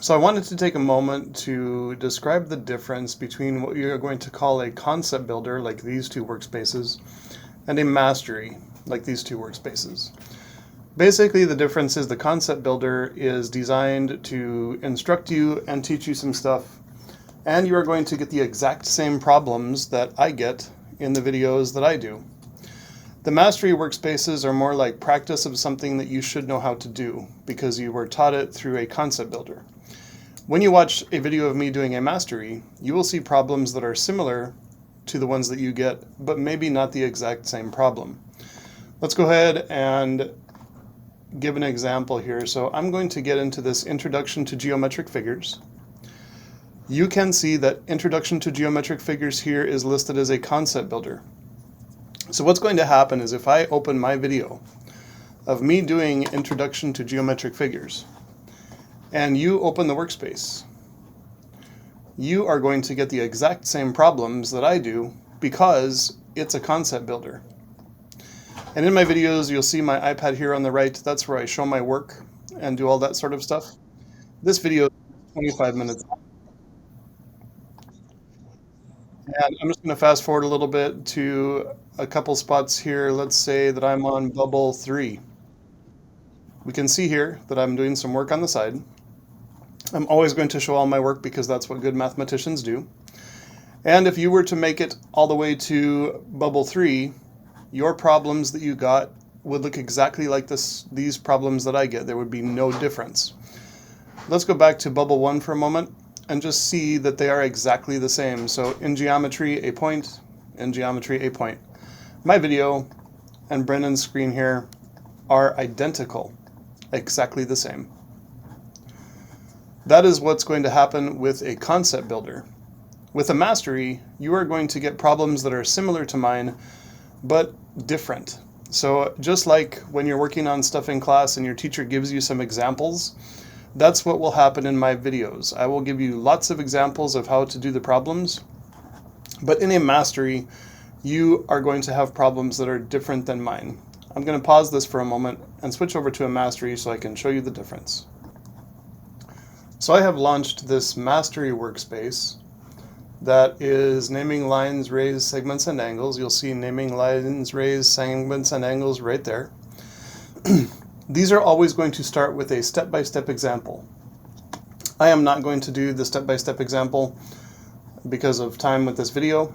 So I wanted to take a moment to describe the difference between what you're going to call a concept builder, like these two workspaces, and a mastery, like these two workspaces. Basically, the difference is the concept builder is designed to instruct you and teach you some stuff, and you are going to get the exact same problems that I get in the videos that I do. The mastery workspaces are more like practice of something that you should know how to do because you were taught it through a concept builder. When you watch a video of me doing a mastery, you will see problems that are similar to the ones that you get, but maybe not the exact same problem. Let's go ahead and give an example here. So I'm going to get into this Introduction to Geometric Figures. You can see that Introduction to Geometric Figures here is listed as a concept builder. So what's going to happen is if I open my video of me doing Introduction to Geometric Figures, and you open the workspace, you are going to get the exact same problems that I do because it's a concept builder. And in my videos, you'll see my iPad here on the right. That's where I show my work and do all that sort of stuff. This video is 25 minutes. And I'm just going to fast forward a little bit to a couple spots here. Let's say that I'm on bubble 3. We can see here that I'm doing some work on the side. I'm always going to show all my work because that's what good mathematicians do. And if you were to make it all the way to bubble 3, your problems that you got would look exactly like these problems that I get. There would be no difference. Let's go back to bubble 1 for a moment and just see that they are exactly the same. So in geometry, a point, in geometry, a point. My video and Brennan's screen here are identical, exactly the same. That is what's going to happen with a concept builder. With a mastery, you are going to get problems that are similar to mine, but different. So just like when you're working on stuff in class and your teacher gives you some examples, that's what will happen in my videos. I will give you lots of examples of how to do the problems, but in a mastery, you are going to have problems that are different than mine. I'm going to pause this for a moment and switch over to a mastery so I can show you the difference. So I have launched this mastery workspace that is naming lines, rays, segments, and angles. You'll see naming lines, rays, segments, and angles right there. These are always going to start with a step-by-step example. I am not going to do the step-by-step example because of time with this video.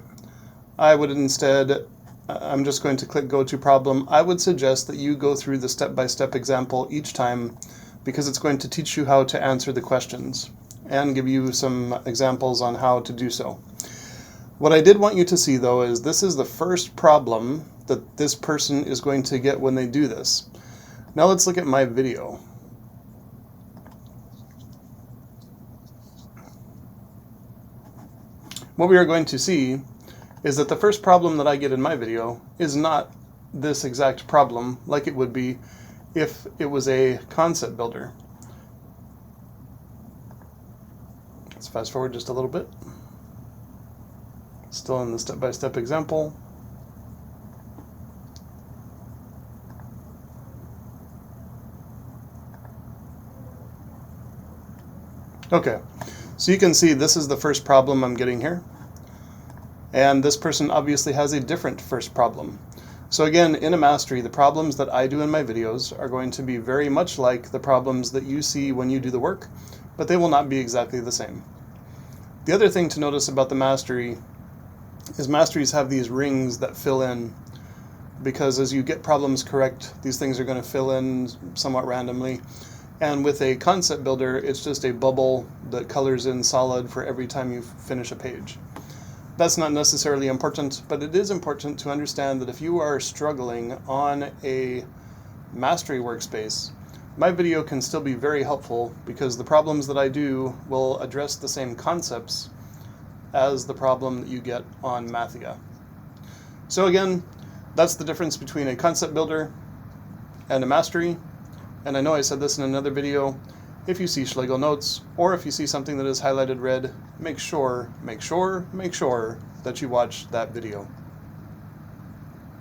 I would instead, I'm just going to click Go to Problem. I would suggest that you go through the step-by-step example each time because it's going to teach you how to answer the questions and give you some examples on how to do so. What I did want you to see, though, is this is the first problem that this person is going to get when they do this. Now let's look at my video. What we are going to see is that the first problem that I get in my video is not this exact problem like it would be if it was a concept builder. Let's fast forward just a little bit. Still in the step-by-step example. Okay, so you can see this is the first problem I'm getting here. And this person obviously has a different first problem. So again, in a mastery, the problems that I do in my videos are going to be very much like the problems that you see when you do the work, but they will not be exactly the same. The other thing to notice about the mastery is masteries have these rings that fill in, because as you get problems correct, these things are going to fill in somewhat randomly. And with a concept builder, it's just a bubble that colors in solid for every time you finish a page. That's not necessarily important, but it is important to understand that if you are struggling on a mastery workspace, my video can still be very helpful because the problems that I do will address the same concepts as the problem that you get on Mathia. So again, that's the difference between a concept builder and a mastery. And I know I said this in another video. If you see Schlegel notes, or if you see something that is highlighted red, make sure that you watch that video.